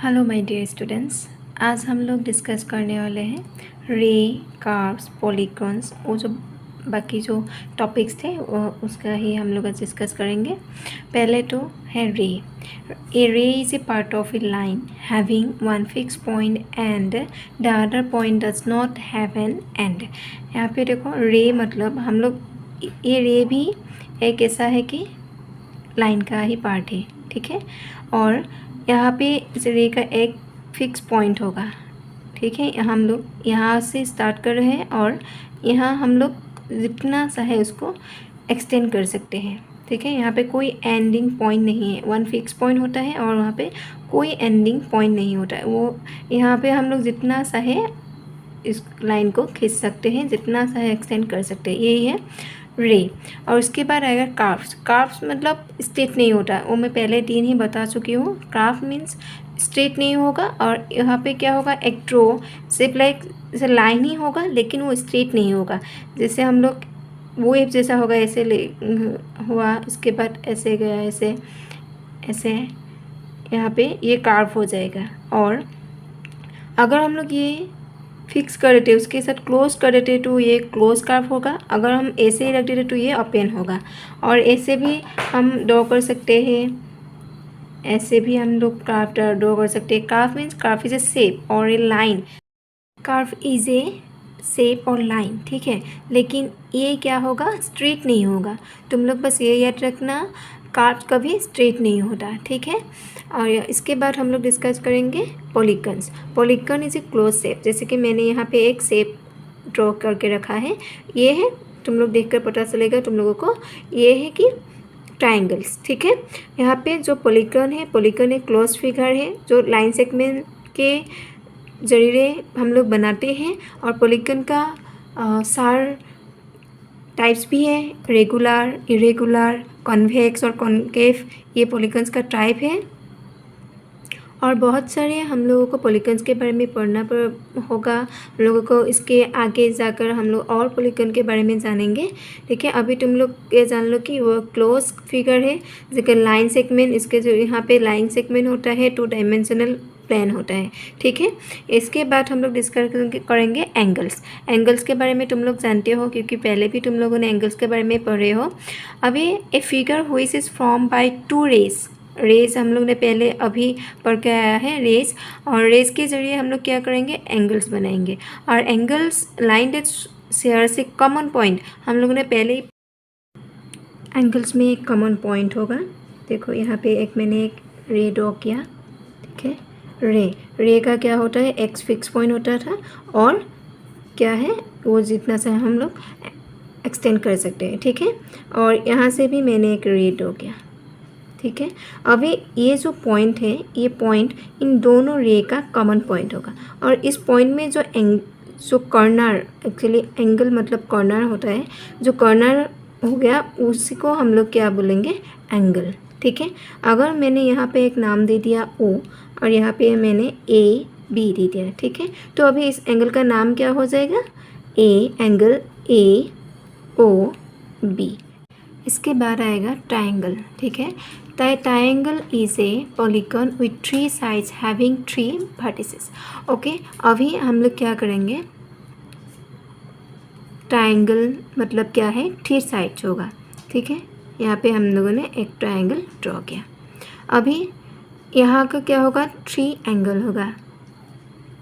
Hello my dear students, आज हम लोग डिस्कस करने वाले हैं रे, कर्व्स, पॉलीगॉन्स। वो जो बाकी जो टॉपिक्स थे वो उसका ही हम लोग आज डिस्कस करेंगे। पहले तो है ray. A ray is a part of a line having one fix point and the other point does not have an end. यहाँ पे देखो रे मतलब हम लोग ये रे भी एक ऐसा है कि लाइन का ही पार्ट है, ठीक है। और यहाँ पे इस रे का एक फिक्स पॉइंट होगा, ठीक है। हम लोग यहाँ से स्टार्ट कर रहे हैं और यहाँ हम लोग जितना सा है उसको एक्सटेंड कर सकते हैं, ठीक है। यहाँ पे कोई एंडिंग पॉइंट नहीं है, वन फिक्स पॉइंट होता है और वहाँ पे कोई एंडिंग पॉइंट नहीं होता है। वो यहाँ पे हम लोग जितना सा है इस लाइन को खींच सकते हैं, जितना सा है एक्सटेंड कर सकते हैं, यही है रे। और उसके बाद आएगा कार्व्स। कार्व्स मतलब स्ट्रेट नहीं होता, वो मैं पहले 3 ही बता चुकी हूँ। कार्व मीन्स स्ट्रेट नहीं होगा और यहाँ पे क्या होगा, एक ड्रो सिर्फ लाइक जैसे लाइन ही होगा लेकिन वो स्ट्रेट नहीं होगा। जैसे हम लोग वो वेव जैसा होगा, ऐसे ले हुआ, इसके बाद ऐसे गया, ऐसे ऐसे, यहाँ पे ये कार्व हो जाएगा। और अगर हम लोग ये फिक्स कर देते उसके साथ क्लोज कर देते तो ये क्लोज कर्व होगा। अगर हम ऐसे ही रख देते तो ये ओपन होगा। और ऐसे भी हम ड्रॉ कर सकते हैं, ऐसे भी हम लोग कर्व ड्रॉ कर सकते हैं। Curve means curve is a shape और a line. Curve is a shape और लाइन, ठीक है। लेकिन ये क्या होगा, स्ट्रेट नहीं होगा। तुम लोग बस ये याद रखना, कर्व कभी स्ट्रेट नहीं होता, ठीक है। और इसके बाद हम लोग डिस्कस करेंगे polygons. Polygon is a close shape. जैसे कि मैंने यहाँ पे एक शेप ड्रॉ करके रखा है, ये है, तुम लोग देखकर पता चलेगा तुम लोगों को, ये है कि ट्राइंगल्स, ठीक है। यहाँ पे जो पॉलीगन है, पॉलीगन एक क्लोज फिगर है जो लाइन सेगमेंट के जरिए हम लोग बनाते हैं। और पॉलीगन का सार टाइप्स भी है, रेगुलर, इरेगुलर, कॉन्वेक्स और कॉन्केव, ये पॉलीगन्स का टाइप है। और बहुत सारे हम लोगों को पॉलीगन्स के बारे में पढ़ना होगा। हम लोगों को इसके आगे जाकर हम लोग और पॉलीगन के बारे में जानेंगे, ठीक है। अभी तुम लोग ये जान लो कि वो क्लोज फिगर है, जैसे लाइन सेगमेंट, इसके जो यहाँ पे लाइन सेगमेंट होता है 2 डायमेंशनल प्लेन होता है, ठीक है। इसके बाद हम लोग डिस्कस करेंगे एंगल्स। एंगल्स के बारे में तुम लोग जानते हो क्योंकि पहले भी तुम लोगों ने एंगल्स के बारे में पढ़े हो। अभी a figure which is form by 2 rays. Rays हम लोग ने पहले अभी पढ़ के आया है, रेज। और रेज के जरिए हम लोग क्या करेंगे, एंगल्स बनाएंगे। और angles line that shares A common point, हम लोगों ने पहले ही एंगल्स में एक कॉमन पॉइंट होगा। देखो यहाँ पे एक मैंने एक रे ड्रॉ किया, ठीक है। रे का क्या होता है, एक्स फिक्स पॉइंट होता था और क्या है वो जितना सा हम लोग एक्सटेंड कर सकते हैं, ठीक है। और यहाँ से भी मैंने एक रे ड्रॉ किया, ठीक है। अभी ये जो पॉइंट है, ये पॉइंट इन दोनों रे का कॉमन पॉइंट होगा। और इस पॉइंट में जो कॉर्नर, एक्चुअली एंगल मतलब कॉर्नर होता है, जो कॉर्नर हो गया उसी को हम लोग क्या बोलेंगे, एंगल, ठीक है। अगर मैंने यहाँ पे एक नाम दे दिया ओ और यहाँ पे मैंने ए बी दे दिया, ठीक है, तो अभी इस एंगल का नाम क्या हो जाएगा, एंगल ए ओ बी। इसके बाद आएगा ट्राइंगल, ठीक है। Triangle is a polygon with 3 sides having 3 vertices. Okay, अभी हम लोग क्या करेंगे, ट्राइंगल मतलब क्या है, 3 साइड्स होगा, ठीक है। यहाँ पे हम लोगों ने एक ट्राइंगल ड्रॉ किया। अभी यहाँ का क्या होगा, 3 एंगल होगा,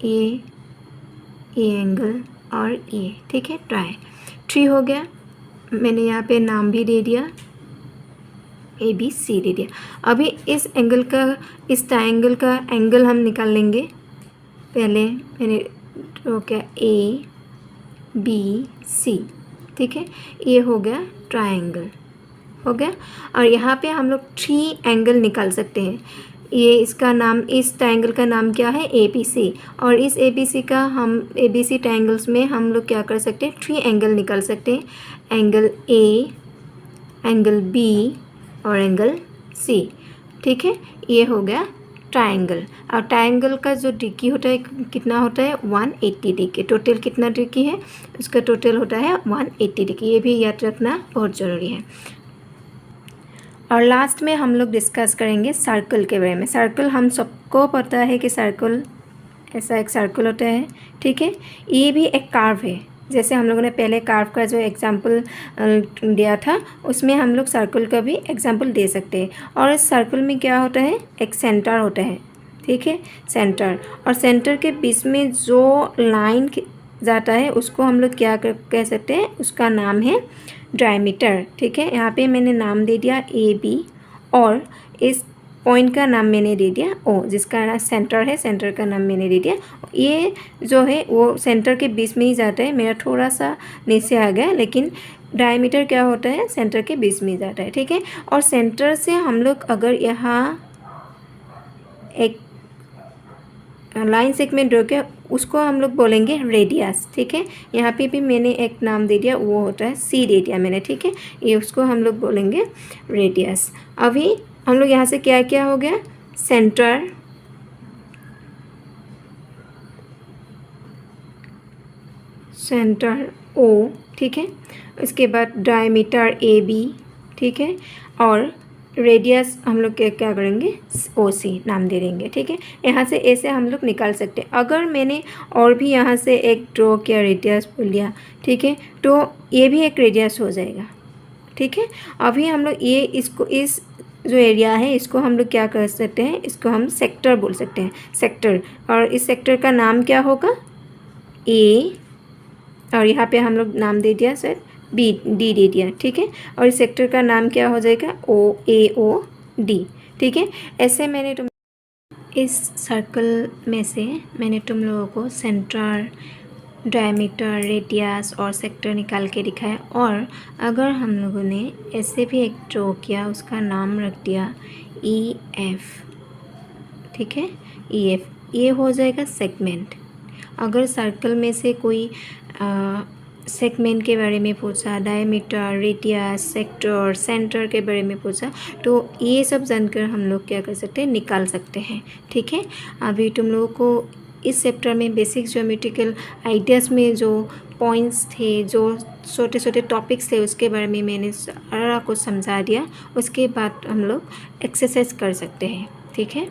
ये एंगल और ये, ठीक है। 3 हो गया। मैंने यहाँ पे नाम भी दे दिया, ए बी सी दे दिया। अभी इस एंगल का, इस ट्राइंगल का एंगल हम निकाल लेंगे। पहले मैंने ड्रॉ किया ए बी सी, ठीक है, ये हो गया ट्राइंगल, हो गया। और यहाँ पे हम लोग 3 एंगल निकाल सकते हैं। ये इसका नाम, इस ट्राइंगल का नाम क्या है, ए बी सी। और इस ए बी सी का हम ए बी सी ट्राइंगल्स में हम लोग क्या कर सकते हैं, 3 एंगल निकाल सकते हैं, एंगल ए, एंगल बी और एंगल सी, ठीक है। ये हो गया ट्राइंगल। और ट्राइंगल का जो डिग्री होता है कितना होता है, 180 डिग्री। टोटल कितना डिग्री है, उसका टोटल होता है 180 डिग्री। ये भी याद रखना बहुत ज़रूरी है। और लास्ट में हम लोग डिस्कस करेंगे सर्कल के बारे में। सर्कल हम सबको पता है कि सर्कल ऐसा एक सर्कल होता है, ठीक है। ये भी एक कर्व है, जैसे हम लोगों ने पहले कर्व का जो एग्जाम्पल दिया था उसमें हम लोग सर्कल का भी एग्जाम्पल दे सकते हैं। और इस सर्कल में क्या होता है, एक सेंटर होता है, ठीक है, सेंटर। और सेंटर के बीच में जो लाइन जाता है उसको हम लोग क्या कह सकते हैं, उसका नाम है डायमीटर, ठीक है। यहाँ पे मैंने नाम दे दिया ए बी, और इस पॉइंट का नाम मैंने दे दिया ओ, जिसका सेंटर है, सेंटर का नाम मैंने दे दिया। ये जो है वो सेंटर के बीच में ही जाता है, मेरा थोड़ा सा नीचे आ गया, लेकिन डायमीटर क्या होता है, सेंटर के बीच में ही जाता है, ठीक है। और सेंटर से हम लोग अगर यहाँ एक लाइन सेगमेंट ड्रॉ किया उसको हम लोग बोलेंगे रेडियस, ठीक है। यहाँ पे भी मैंने एक नाम दे दिया, वो होता है सी दे दिया मैंने, ठीक है। ये उसको हम लोग बोलेंगे रेडियस। अभी हम लोग यहाँ से क्या क्या हो गया, सेंटर, सेंटर ओ, ठीक है। उसके बाद डायमीटर ए बी, ठीक है। और रेडियस हम लोग क्या क्या करेंगे, ओ सी नाम दे देंगे, ठीक है। यहाँ से ऐसे हम लोग निकाल सकते हैं। अगर मैंने और भी यहाँ से एक ड्रॉ किया, रेडियस बोल लिया, ठीक है, तो ये भी एक रेडियस हो जाएगा, ठीक है। अभी हम लोग ये इसको, इस जो एरिया है इसको हम लोग क्या कर सकते हैं, इसको हम सेक्टर बोल सकते हैं, सेक्टर। और इस सेक्टर का नाम क्या होगा, ए, और यहाँ पे हम लोग नाम दे दिया सर बी, डी दे दिया, ठीक है। और इस सेक्टर का नाम क्या हो जाएगा, ओ, ए ओ डी, ठीक है। ऐसे मैंने इस सर्कल में से मैंने तुम लोगों को सेंटर, डायमीटर, रेडियस और सेक्टर निकाल के दिखाया। और अगर हम लोगों ने ऐसे भी एक ड्रॉ किया, उसका नाम रख दिया ई एफ, ठीक है, ई एफ, ये हो जाएगा सेगमेंट। अगर सर्कल में से कोई सेगमेंट के बारे में पूछा, डायमीटर, रेडियस, सेक्टर, सेंटर के बारे में पूछा, तो ये सब जानकर हम लोग क्या कर सकते हैं, निकाल सकते हैं, ठीक है। अभी तुम लोगों को इस चैप्टर में बेसिक ज्योमेट्रिकल आइडियाज़ में जो पॉइंट्स थे, जो छोटे छोटे टॉपिक्स थे, उसके बारे में मैंने सारा कुछ समझा दिया। उसके बाद हम लोग एक्सरसाइज कर सकते हैं, ठीक है।